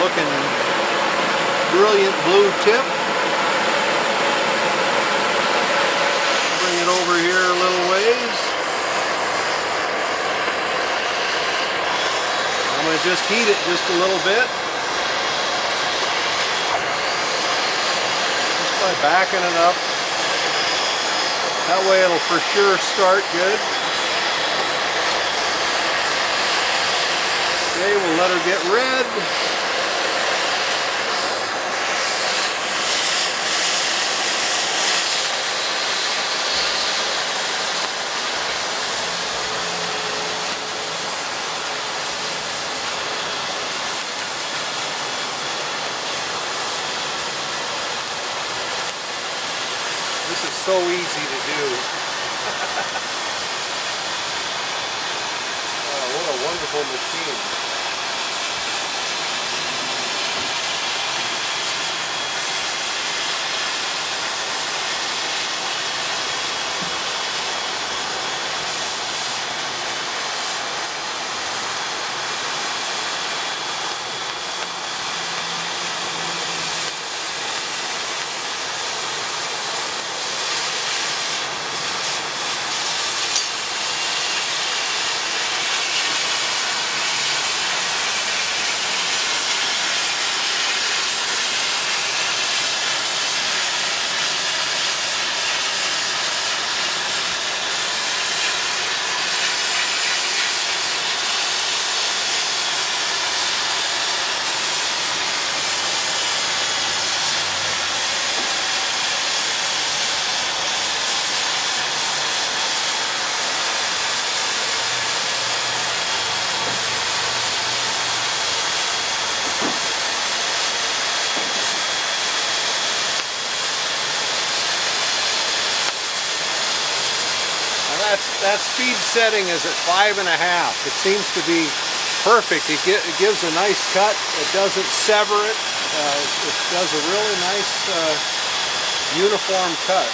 looking brilliant blue tip. Bring it over here a little ways. I'm going to just heat it just a little bit. Just by backing it up. That way it'll for sure start good. Okay, we'll let her get red. This is so easy to do. Oh, what a wonderful machine. That speed setting is at 5.5. It seems to be perfect. It gives a nice cut. It doesn't sever it. It does a really nice uniform cut.